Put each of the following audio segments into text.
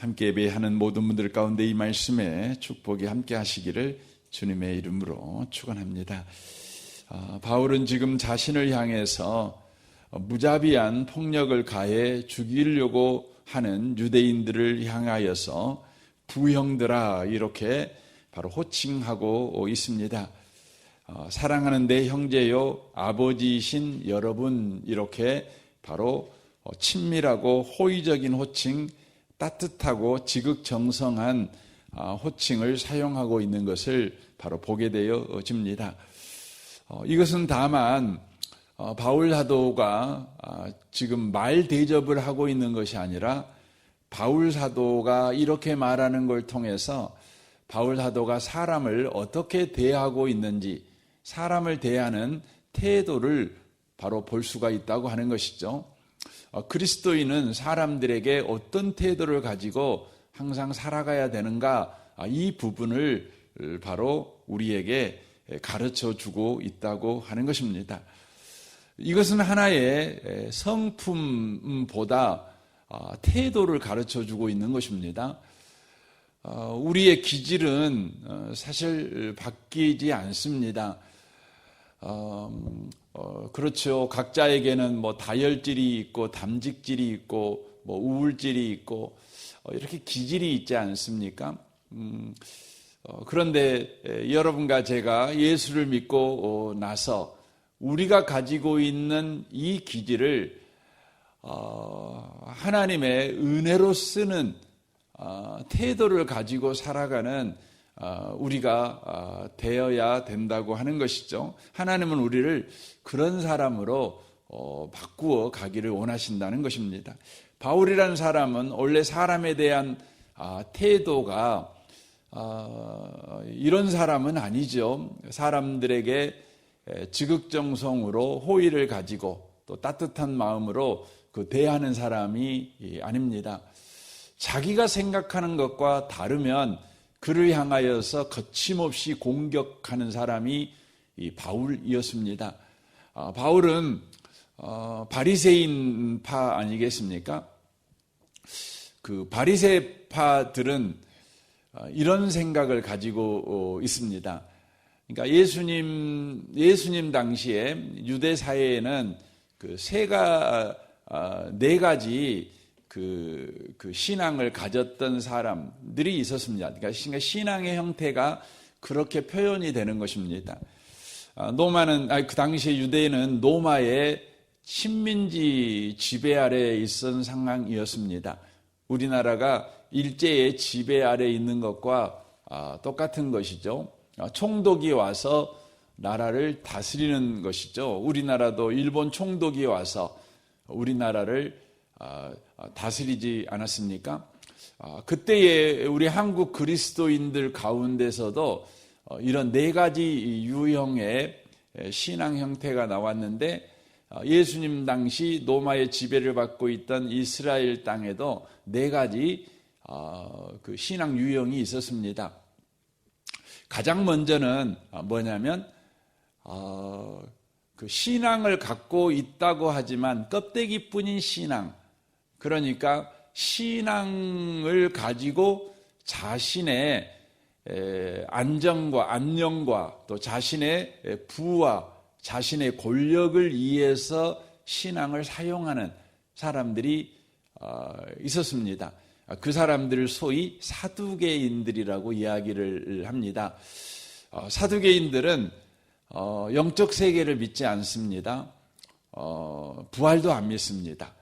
함께 예배하는 모든 분들 가운데 이 말씀에 축복이 함께 하시기를 주님의 이름으로 축원합니다. 바울은 지금 자신을 향해서 무자비한 폭력을 가해 죽이려고 하는 유대인들을 향하여서 부형들아 이렇게 바로 호칭하고 있습니다. 사랑하는 내 형제요 아버지이신 여러분 이렇게 바로 친밀하고 호의적인 호칭, 따뜻하고 지극정성한 호칭을 사용하고 있는 것을 바로 보게 되어집니다. 이것은 다만 바울 사도가 지금 말 대접을 하고 있는 것이 아니라 바울 사도가 이렇게 말하는 걸 통해서 바울 사도가 사람을 어떻게 대하고 있는지, 사람을 대하는 태도를 바로 볼 수가 있다고 하는 것이죠. 그리스도인은 사람들에게 어떤 태도를 가지고 항상 살아가야 되는가, 이 부분을 바로 우리에게 가르쳐 주고 있다고 하는 것입니다. 이것은 하나의 성품보다 태도를 가르쳐 주고 있는 것입니다. 우리의 기질은 사실 바뀌지 않습니다. 그렇죠. 각자에게는 다혈질이 있고 담직질이 있고 우울질이 있고 이렇게 기질이 있지 않습니까? 그런데 여러분과 제가 예수를 믿고 나서 우리가 가지고 있는 이 기질을 하나님의 은혜로 쓰는 태도를 가지고 살아가는 우리가 되어야 된다고 하는 것이죠. 하나님은 우리를 그런 사람으로 바꾸어 가기를 원하신다는 것입니다. 바울이라는 사람은 원래 사람에 대한 태도가 이런 사람은 아니죠. 사람들에게 지극정성으로 호의를 가지고 또 따뜻한 마음으로 대하는 사람이 아닙니다. 자기가 생각하는 것과 다르면 그를 향하여서 거침없이 공격하는 사람이 이 바울이었습니다. 바울은 바리새인파 아니겠습니까? 그 바리새파들은 이런 생각을 가지고 있습니다. 그러니까 예수님 당시에 유대 사회에는 네 가지 그 신앙을 가졌던 사람들이 있었습니다. 그러니까 신앙의 형태가 그렇게 표현이 되는 것입니다. 그 당시에 유대인은 로마의 식민지 지배 아래에 있었던 상황이었습니다. 우리나라가 일제의 지배 아래에 있는 것과 똑같은 것이죠. 총독이 와서 나라를 다스리는 것이죠. 우리나라도 일본 총독이 와서 우리나라를 다스리지 않았습니까? 그때의 우리 한국 그리스도인들 가운데서도 이런 네 가지 유형의 신앙 형태가 나왔는데 예수님 당시 로마의 지배를 받고 있던 이스라엘 땅에도 네 가지 그 신앙 유형이 있었습니다. 가장 먼저는 뭐냐면 그 신앙을 갖고 있다고 하지만 껍데기뿐인 신앙, 그러니까 신앙을 가지고 자신의 안정과 또 자신의 부와 자신의 권력을 위해서 신앙을 사용하는 사람들이 있었습니다. 그 사람들을 소위 사두개인들이라고 이야기를 합니다. 사두개인들은 영적 세계를 믿지 않습니다. 부활도 안 믿습니다.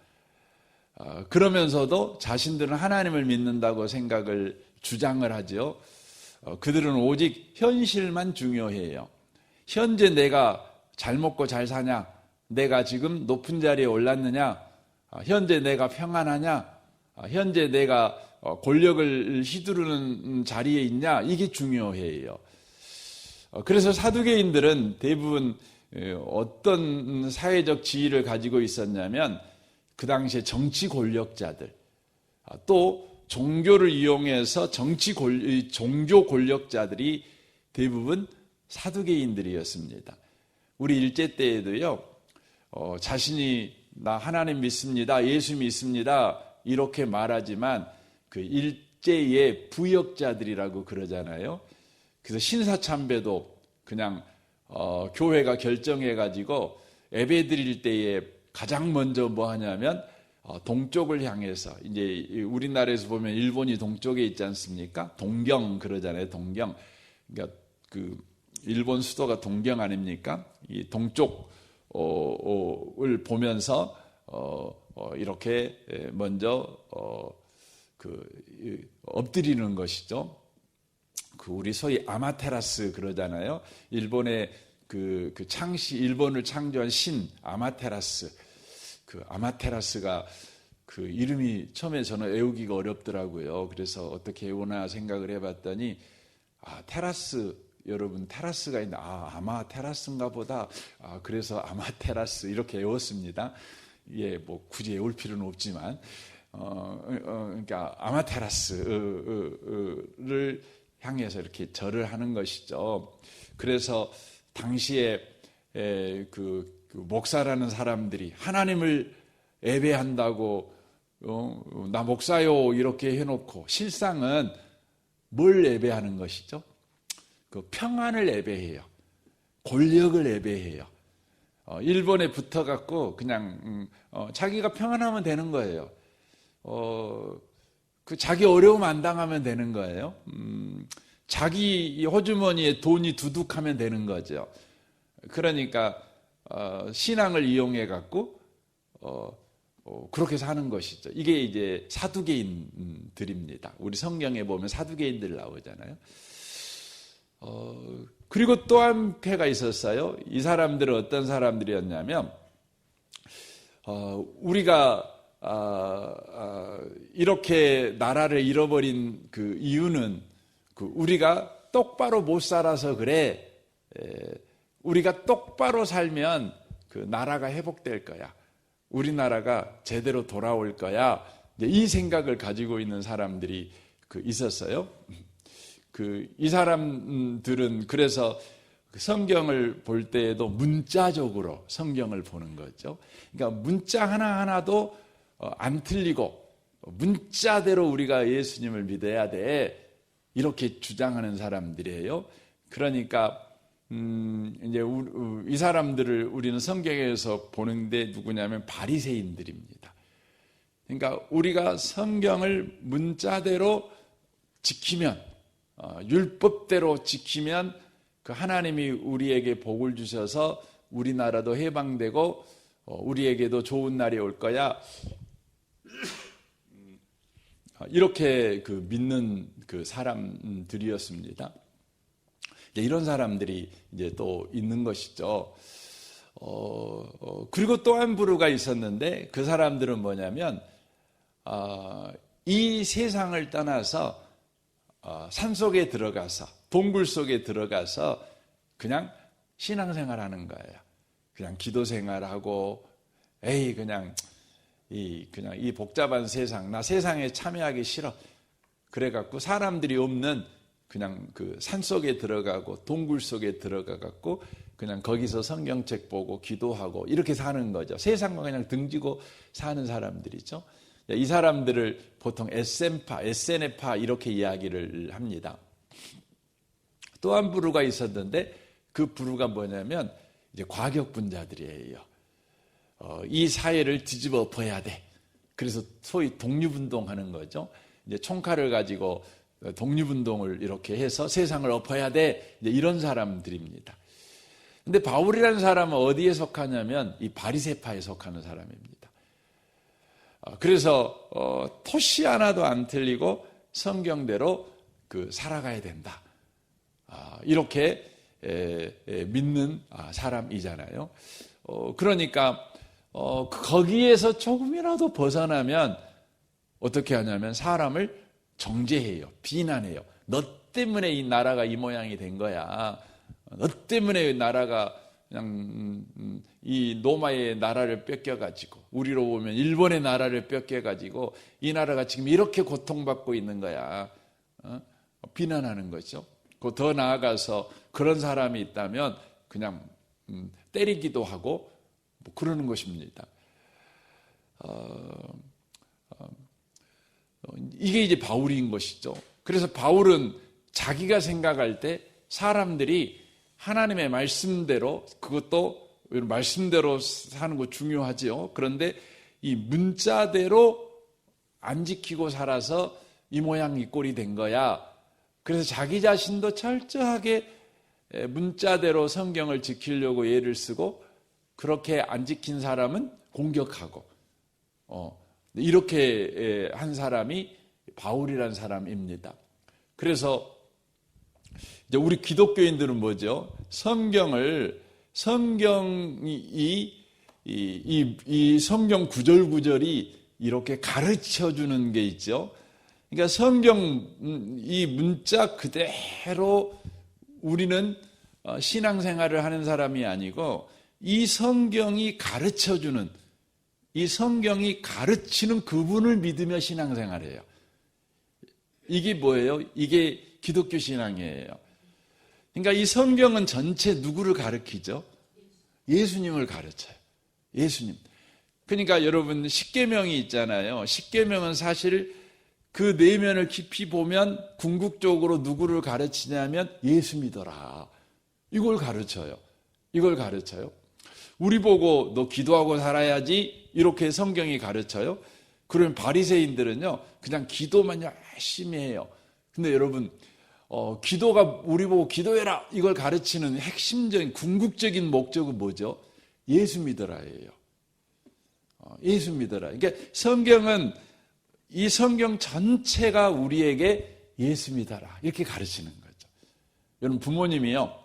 그러면서도 자신들은 하나님을 믿는다고 생각을 주장을 하죠. 그들은 오직 현실만 중요해요. 현재 내가 잘 먹고 잘 사냐? 내가 지금 높은 자리에 올랐느냐? 현재 내가 평안하냐? 현재 내가 권력을 휘두르는 자리에 있냐? 이게 중요해요. 그래서 사두개인들은 대부분 어떤 사회적 지위를 가지고 있었냐면 그 당시에 정치 권력자들, 또 종교를 이용해서 종교 권력자들이 대부분 사두개인들이었습니다. 우리 일제 때에도요, 자신이 나 하나님 믿습니다, 예수 믿습니다 이렇게 말하지만 그 일제의 부역자들이라고 그러잖아요. 그래서 신사참배도 그냥 교회가 결정해가지고 예배 드릴 때에 가장 먼저 뭐 하냐면 동쪽을 향해서, 이제 우리나라에서 보면 일본이 동쪽에 있지 않습니까? 동경 그러잖아요. 동경. 그러니까 그 일본 수도가 동경 아닙니까? 이 동쪽을 보면서 이렇게 먼저 엎드리는 것이죠. 그 우리 소위 아마테라스 그러잖아요. 일본의 일본을 창조한 신 아마테라스. 그 아마테라스가 그 이름이 처음에 저는 외우기가 어렵더라고요. 그래서 어떻게 외우나 생각을 해봤더니 테라스, 여러분 테라스가 있나? 아마테라스인가 보다. 그래서 아마테라스 이렇게 외웠습니다. 예, 뭐 굳이 외울 필요는 없지만 그러니까 아마테라스를 향해서 이렇게 절을 하는 것이죠. 그래서 당시에 그 목사라는 사람들이 하나님을 예배한다고 나 목사요 이렇게 해놓고 실상은 뭘 예배하는 것이죠? 그 평안을 예배해요. 권력을 예배해요. 일본에 붙어갖고 그냥 자기가 평안하면 되는 거예요. 그 자기 어려움 안 당하면 되는 거예요. 자기 호주머니에 돈이 두둑하면 되는 거죠. 그러니까 신앙을 이용해 갖고 그렇게 사는 것이죠. 이게 이제 사두개인들입니다. 우리 성경에 보면 사두개인들 나오잖아요. 그리고 또 한 패가 있었어요. 이 사람들은 어떤 사람들이었냐면 우리가 이렇게 나라를 잃어버린 그 이유는 우리가 똑바로 못 살아서 그래. 우리가 똑바로 살면 그 나라가 회복될 거야. 우리나라가 제대로 돌아올 거야. 이 생각을 가지고 있는 사람들이 있었어요. 이 사람들은 그래서 성경을 볼 때에도 문자적으로 성경을 보는 거죠. 그러니까 문자 하나하나도 안 틀리고 문자대로 우리가 예수님을 믿어야 돼. 이렇게 주장하는 사람들이에요. 그러니까 이제 이 사람들을 우리는 성경에서 보는데 누구냐면 바리새인들입니다. 그러니까 우리가 성경을 문자대로 지키면, 율법대로 지키면 그 하나님이 우리에게 복을 주셔서 우리나라도 해방되고 우리에게도 좋은 날이 올 거야. 이렇게 믿는 사람들이었습니다. 이런 사람들이 이제 또 있는 것이죠. 그리고 또 한 부류가 있었는데 그 사람들은 뭐냐면 이 세상을 떠나서 산속에 들어가서 동굴 속에 들어가서 그냥 신앙생활하는 거예요. 그냥 기도생활하고 그냥 이 복잡한 세상, 나 세상에 참여하기 싫어. 그래갖고 사람들이 없는 그냥 산속에 들어가고 동굴 속에 들어가갖고 그냥 거기서 성경책 보고 기도하고 이렇게 사는 거죠. 세상과 그냥 등지고 사는 사람들이죠. 이 사람들을 보통 SN파, SNF파 이렇게 이야기를 합니다. 또 한 부류가 있었는데 그 부류가 뭐냐면 이제 과격분자들이에요. 이 사회를 뒤집어 엎어야 돼. 그래서 소위 독립운동하는 거죠. 이제 총칼을 가지고 독립운동을 이렇게 해서 세상을 엎어야 돼. 이제 이런 사람들입니다. 근데 바울이라는 사람은 어디에 속하냐면 이 바리새파에 속하는 사람입니다. 그래서 토시 하나도 안 틀리고 성경대로 살아가야 된다. 이렇게 믿는 사람이잖아요. 그러니까 거기에서 조금이라도 벗어나면 어떻게 하냐면 사람을 정죄해요. 비난해요. 너 때문에 이 나라가 이 모양이 된 거야. 너 때문에 나라가 그냥 이 로마의 나라를 뺏겨가지고 우리로 보면 일본의 나라를 뺏겨가지고 이 나라가 지금 이렇게 고통받고 있는 거야. 비난하는 거죠. 더 나아가서 그런 사람이 있다면 그냥 때리기도 하고 그러는 것입니다. 이게 이제 바울인 것이죠. 그래서 바울은 자기가 생각할 때 사람들이 하나님의 말씀대로, 그것도 말씀대로 사는 거 중요하지요. 그런데 이 문자대로 안 지키고 살아서 이 모양 이 꼴이 된 거야. 그래서 자기 자신도 철저하게 문자대로 성경을 지키려고 예를 쓰고, 그렇게 안 지킨 사람은 공격하고, 이렇게 한 사람이 바울이라는 사람입니다. 그래서 이제 우리 기독교인들은 뭐죠? 성경이 이 성경 구절구절이 이렇게 가르쳐 주는 게 있죠. 그러니까 성경 이 문자 그대로 우리는 신앙생활을 하는 사람이 아니고, 이 성경이 가르쳐 주는, 이 성경이 가르치는 그분을 믿으며 신앙생활해요. 이게 뭐예요? 이게 기독교 신앙이에요. 그러니까 이 성경은 전체 누구를 가르치죠? 예수님을 가르쳐요. 예수님. 그러니까 여러분 십계명이 있잖아요. 십계명은 사실 그 내면을 깊이 보면 궁극적으로 누구를 가르치냐면 예수 믿어라. 이걸 가르쳐요. 이걸 가르쳐요. 우리 보고 너 기도하고 살아야지 이렇게 성경이 가르쳐요. 그러면 바리새인들은요 그냥 기도만 열심히 해요. 근데 여러분 기도가 우리 보고 기도해라 이걸 가르치는 핵심적인 궁극적인 목적은 뭐죠? 예수 믿어라예요. 예수 믿어라. 그러니까 성경은 이 성경 전체가 우리에게 예수 믿어라 이렇게 가르치는 거죠. 여러분 부모님이요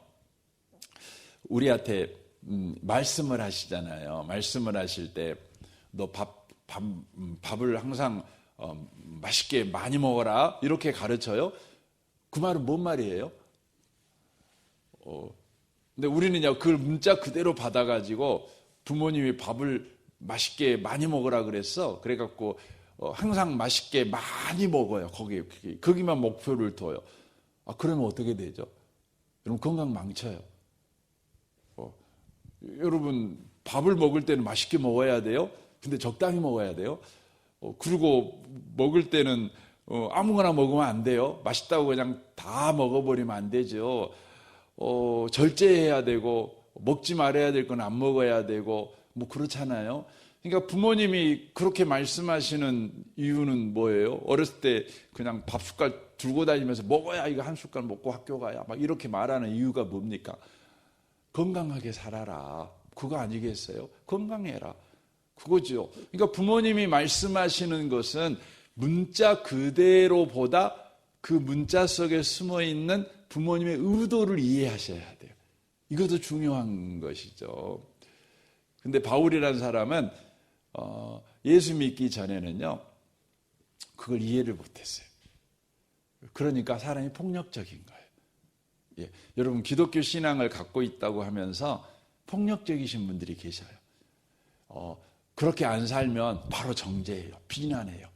우리한테 말씀을 하시잖아요. 말씀을 하실 때 너 밥을 항상 맛있게 많이 먹어라 이렇게 가르쳐요. 그 말은 뭔 말이에요? 근데 우리는요 그걸 문자 그대로 받아가지고 부모님이 밥을 맛있게 많이 먹으라 그랬어. 그래갖고 항상 맛있게 많이 먹어요. 거기만 목표를 둬요. 그러면 어떻게 되죠? 여러분 건강 망쳐요. 여러분 밥을 먹을 때는 맛있게 먹어야 돼요. 근데 적당히 먹어야 돼요. 그리고 먹을 때는 아무거나 먹으면 안 돼요. 맛있다고 그냥 다 먹어버리면 안 되죠. 절제해야 되고 먹지 말아야 될 건 안 먹어야 되고 뭐 그렇잖아요. 그러니까 부모님이 그렇게 말씀하시는 이유는 뭐예요? 어렸을 때 그냥 밥 숟갈 들고 다니면서 먹어야 이거 한 숟갈 먹고 학교 가야 막 이렇게 말하는 이유가 뭡니까? 건강하게 살아라. 그거 아니겠어요? 건강해라. 그거죠. 그러니까 부모님이 말씀하시는 것은 문자 그대로보다 그 문자 속에 숨어 있는 부모님의 의도를 이해하셔야 돼요. 이것도 중요한 것이죠. 근데 바울이라는 사람은 예수 믿기 전에는요 그걸 이해를 못했어요. 그러니까 사람이 폭력적인 거예요. 예, 여러분 기독교 신앙을 갖고 있다고 하면서 폭력적이신 분들이 계셔요. 그렇게 안 살면 바로 정죄해요. 비난해요.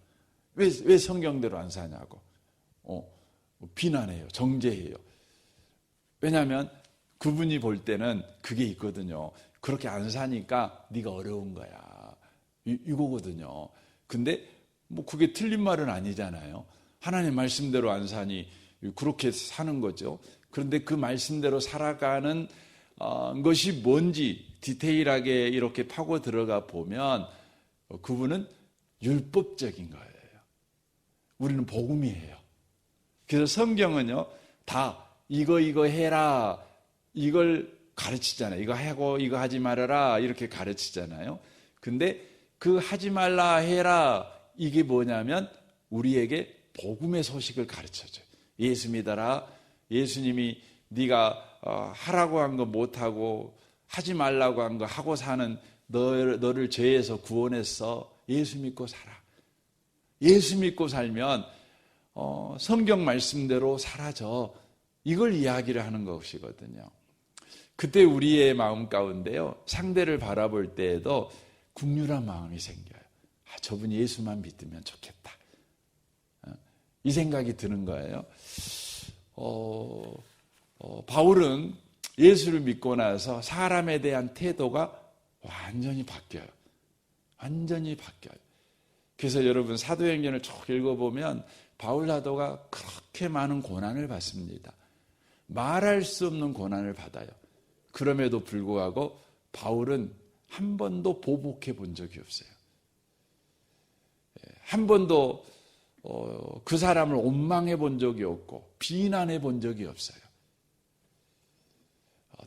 왜 성경대로 안 사냐고. 비난해요. 정죄해요. 왜냐하면 그분이 볼 때는 그게 있거든요. 그렇게 안 사니까 네가 어려운 거야. 이거거든요. 근데 뭐 그게 틀린 말은 아니잖아요. 하나님 말씀대로 안 사니 그렇게 사는 거죠. 그런데 그 말씀대로 살아가는 것이 뭔지 디테일하게 이렇게 파고 들어가 보면 그분은 율법적인 거예요. 우리는 복음이에요. 그래서 성경은요 다 이거 해라 이걸 가르치잖아요. 이거 하고 이거 하지 말아라 이렇게 가르치잖아요. 근데 그 하지 말라 해라 이게 뭐냐면 우리에게 복음의 소식을 가르쳐줘요. 예수 믿어라. 예수님이 네가 하라고 한 거 못하고 하지 말라고 한 거 하고 사는 너를 죄에서 구원했어. 예수 믿고 살아. 예수 믿고 살면 성경 말씀대로 사라져. 이걸 이야기를 하는 것이거든요. 그때 우리의 마음 가운데요 상대를 바라볼 때에도 긍휼한 마음이 생겨요. 저분이 예수만 믿으면 좋겠다. 이 생각이 드는 거예요. 바울은 예수를 믿고 나서 사람에 대한 태도가 완전히 바뀌어요. 완전히 바뀌어요. 그래서 여러분 사도행전을 쭉 읽어보면 바울 사도가 그렇게 많은 고난을 받습니다. 말할 수 없는 고난을 받아요. 그럼에도 불구하고 바울은 한 번도 보복해 본 적이 없어요. 한 번도 그 사람을 원망해 본 적이 없고 비난해 본 적이 없어요.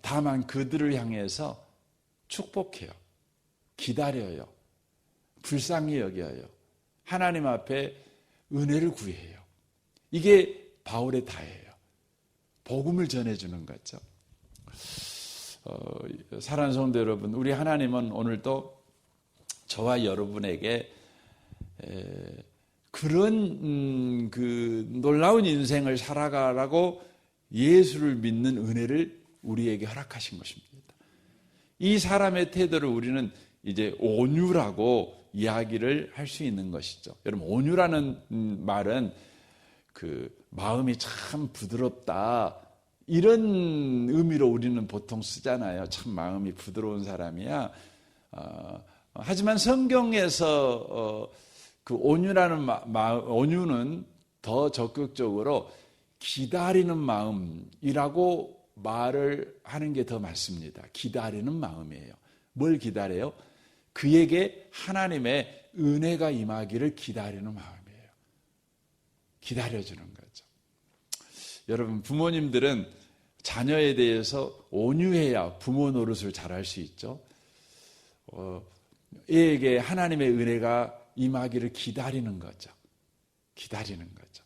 다만 그들을 향해서 축복해요. 기다려요. 불쌍히 여겨요. 하나님 앞에 은혜를 구해요. 이게 바울의 다예요. 복음을 전해주는 거죠. 사랑하는 성도 여러분, 우리 하나님은 오늘도 저와 여러분에게 그런 그 놀라운 인생을 살아가라고 예수를 믿는 은혜를 우리에게 허락하신 것입니다. 이 사람의 태도를 우리는 이제 온유라고 이야기를 할 수 있는 것이죠. 여러분, 온유라는 말은 그 마음이 참 부드럽다 이런 의미로 우리는 보통 쓰잖아요. 참 마음이 부드러운 사람이야. 하지만 성경에서 그 온유라는 온유는 더 적극적으로 기다리는 마음이라고 말을 하는 게 더 맞습니다. 기다리는 마음이에요. 뭘 기다려요? 그에게 하나님의 은혜가 임하기를 기다리는 마음이에요. 기다려주는 거죠. 여러분, 부모님들은 자녀에 대해서 온유해야 부모 노릇을 잘할 수 있죠. 애에게 하나님의 은혜가 임하기를 기다리는 거죠. 기다리는 거죠.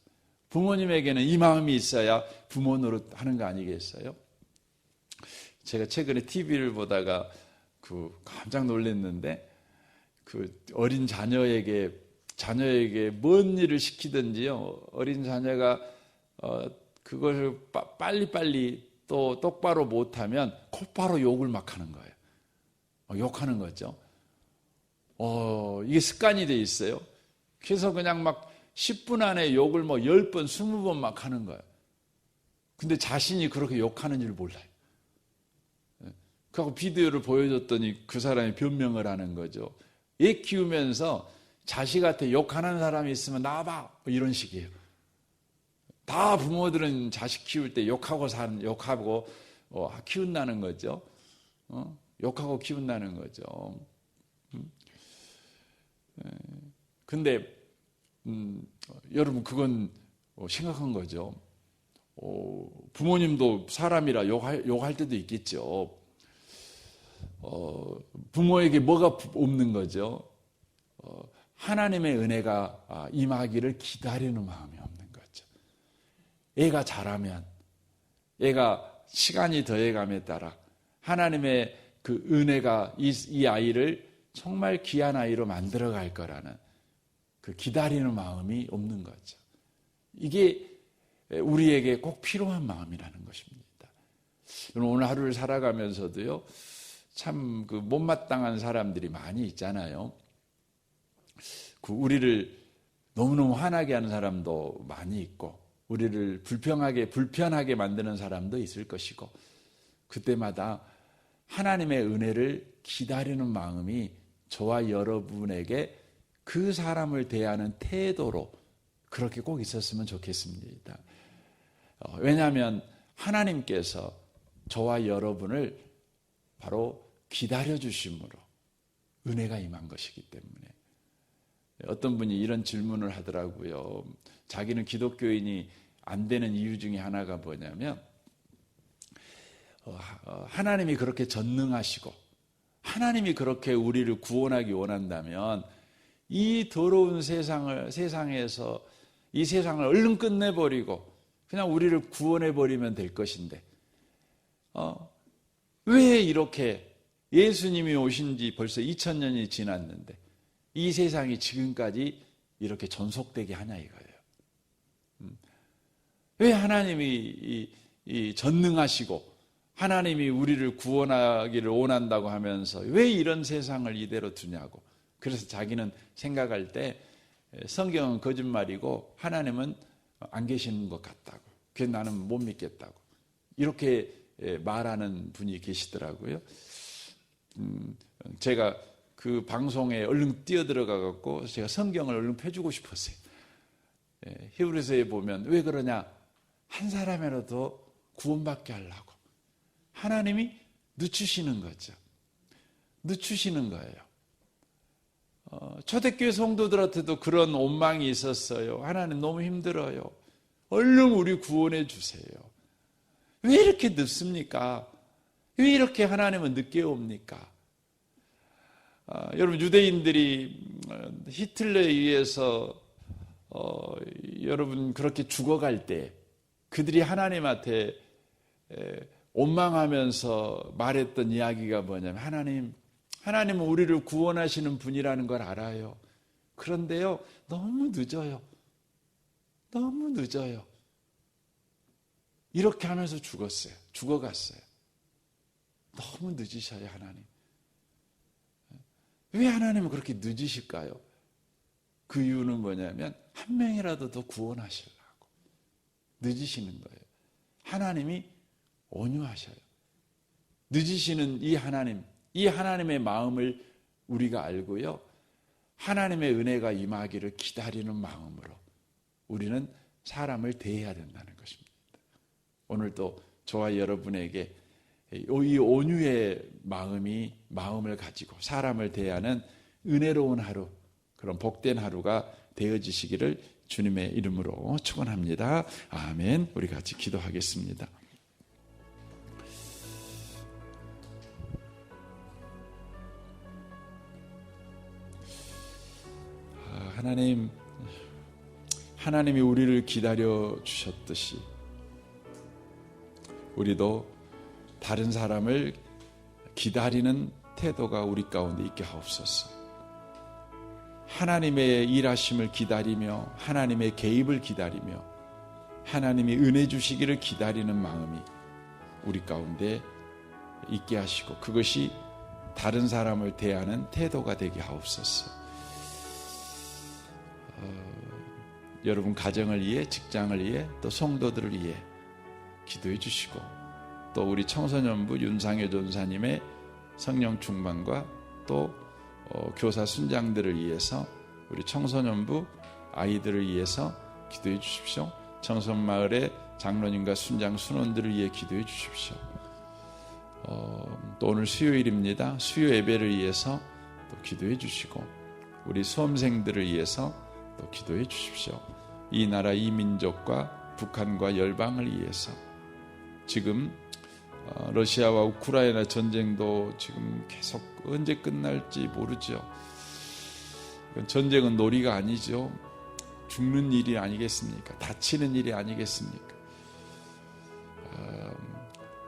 부모님에게는 이 마음이 있어야 부모 노릇 하는 거 아니겠어요? 제가 최근에 TV를 보다가 깜짝 놀랐는데 어린 자녀에게 뭔 일을 시키든지요, 어린 자녀가 그걸 빨리빨리 또 똑바로 못하면 곧바로 욕을 막 하는 거예요. 욕하는 거죠. 이게 습관이 돼 있어요. 그래서 그냥 막 10분 안에 욕을 10번, 20번 막 하는 거예요. 근데 자신이 그렇게 욕하는 줄 몰라요. 그리고 비디오를 보여줬더니 그 사람이 변명을 하는 거죠. 애 키우면서 자식한테 욕하는 사람이 있으면 나와봐, 이런 식이에요. 다 부모들은 자식 키울 때 욕하고 키운다는 거죠. 욕하고 키운다는 거죠. 근데 여러분, 그건 심각한 거죠. 부모님도 사람이라 욕할 때도 있겠죠. 부모에게 뭐가 없는 거죠? 하나님의 은혜가 임하기를 기다리는 마음이 없는 거죠. 애가 자라면, 애가 시간이 더해감에 따라 하나님의 그 은혜가 이 아이를 정말 귀한 아이로 만들어 갈 거라는 그 기다리는 마음이 없는 거죠. 이게 우리에게 꼭 필요한 마음이라는 것입니다. 오늘 하루를 살아가면서도요, 참 그 못마땅한 사람들이 많이 있잖아요. 우리를 너무너무 화나게 하는 사람도 많이 있고, 우리를 불편하게 만드는 사람도 있을 것이고, 그때마다 하나님의 은혜를 기다리는 마음이 저와 여러분에게 그 사람을 대하는 태도로 그렇게 꼭 있었으면 좋겠습니다. 왜냐하면 하나님께서 저와 여러분을 바로 기다려주심으로 은혜가 임한 것이기 때문에. 어떤 분이 이런 질문을 하더라고요. 자기는 기독교인이 안 되는 이유 중에 하나가 뭐냐면, 하나님이 그렇게 전능하시고 하나님이 그렇게 우리를 구원하기 원한다면 이 더러운 세상에서 이 세상을 얼른 끝내버리고 그냥 우리를 구원해버리면 될 것인데, 왜 이렇게 예수님이 오신 지 벌써 2000년이 지났는데 이 세상이 지금까지 이렇게 전속되게 하냐 이거예요. 왜 하나님이 전능하시고 하나님이 우리를 구원하기를 원한다고 하면서 왜 이런 세상을 이대로 두냐고. 그래서 자기는 생각할 때 성경은 거짓말이고 하나님은 안 계시는 것 같다고. 그래서 나는 못 믿겠다고. 이렇게 말하는 분이 계시더라고요. 제가 그 방송에 얼른 뛰어들어가 갖고 제가 성경을 얼른 펴주고 싶었어요. 히브리서에 보면 왜 그러냐? 한 사람이라도 구원받게 하려고 하나님이 늦추시는 거죠. 늦추시는 거예요. 초대교회 성도들한테도 그런 원망이 있었어요. 하나님 너무 힘들어요. 얼른 우리 구원해 주세요. 왜 이렇게 늦습니까? 왜 이렇게 하나님은 늦게 옵니까? 여러분, 유대인들이 히틀러에 의해서 여러분 그렇게 죽어갈 때 그들이 하나님한테 원망하면서 말했던 이야기가 뭐냐면 하나님은 우리를 구원하시는 분이라는 걸 알아요. 그런데요, 너무 늦어요. 너무 늦어요. 이렇게 하면서 죽어갔어요. 너무 늦으셔요, 하나님. 왜 하나님은 그렇게 늦으실까요? 그 이유는 뭐냐면 한 명이라도 더 구원하시려고 늦으시는 거예요. 하나님이 온유하셔요. 늦으시는 이 하나님의 마음을 우리가 알고요, 하나님의 은혜가 임하기를 기다리는 마음으로 우리는 사람을 대해야 된다는 것입니다. 오늘도 저와 여러분에게 이 온유의 마음을 가지고 사람을 대하는 은혜로운 하루, 그런 복된 하루가 되어지시기를 주님의 이름으로 축원합니다. 아멘. 우리 같이 기도하겠습니다. 하나님이 우리를 기다려 주셨듯이 우리도 다른 사람을 기다리는 태도가 우리 가운데 있게 하옵소서. 하나님의 일하심을 기다리며 하나님의 개입을 기다리며 하나님이 은혜 주시기를 기다리는 마음이 우리 가운데 있게 하시고 그것이 다른 사람을 대하는 태도가 되게 하옵소서. 여러분 가정을 위해, 직장을 위해, 또 성도들을 위해 기도해 주시고, 또 우리 청소년부 윤상혜 전사님의 성령 충만과 또 교사 순장들을 위해서, 우리 청소년부 아이들을 위해서 기도해 주십시오. 청선마을의 장로님과 순장 순원들을 위해 기도해 주십시오. 또 오늘 수요일입니다. 수요 예배를 위해서 또 기도해 주시고, 우리 수험생들을 위해서 또 기도해 주십시오. 이 나라 이 민족과 북한과 열방을 위해서, 지금 러시아와 우크라이나 전쟁도 지금 계속 언제 끝날지 모르죠. 전쟁은 놀이가 아니죠. 죽는 일이 아니겠습니까? 다치는 일이 아니겠습니까?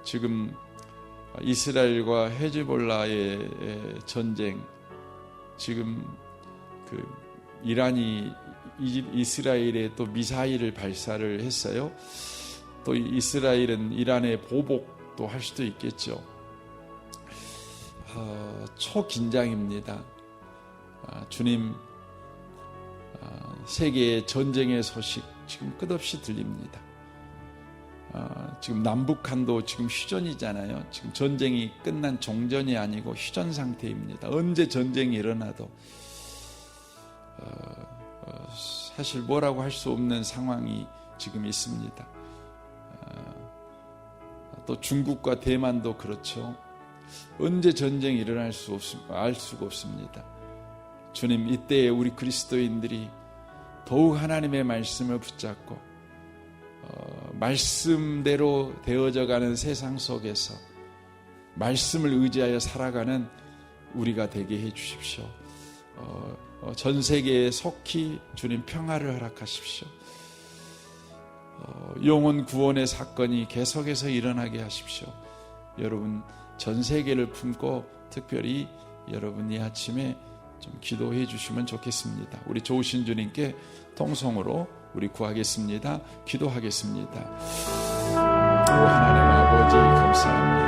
지금 이스라엘과 헤즈볼라의 전쟁, 지금 이란이 이스라엘에 또 미사일을 발사를 했어요. 또 이스라엘은 이란에 보복도 할 수도 있겠죠. 초긴장입니다. 주님, 세계의 전쟁의 소식 지금 끝없이 들립니다. 지금 남북한도 지금 휴전이잖아요. 지금 전쟁이 끝난 종전이 아니고 휴전 상태입니다. 언제 전쟁이 일어나도 사실 뭐라고 할 수 없는 상황이 지금 있습니다. 또 중국과 대만도 그렇죠. 언제 전쟁이 일어날 알 수가 없습니다. 주님, 이때에 우리 그리스도인들이 더욱 하나님의 말씀을 붙잡고 말씀대로 되어져가는 세상 속에서 말씀을 의지하여 살아가는 우리가 되게 해 주십시오. 전 세계에 속히 주님 평화를 허락하십시오. 영혼 구원의 사건이 계속해서 일어나게 하십시오. 여러분 전 세계를 품고 특별히 여러분 이 아침에 좀 기도해 주시면 좋겠습니다. 우리 좋으신 주님께 통성으로 우리 구하겠습니다. 기도하겠습니다. 하나님 아버지 감사합니다.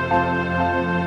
감사합니다.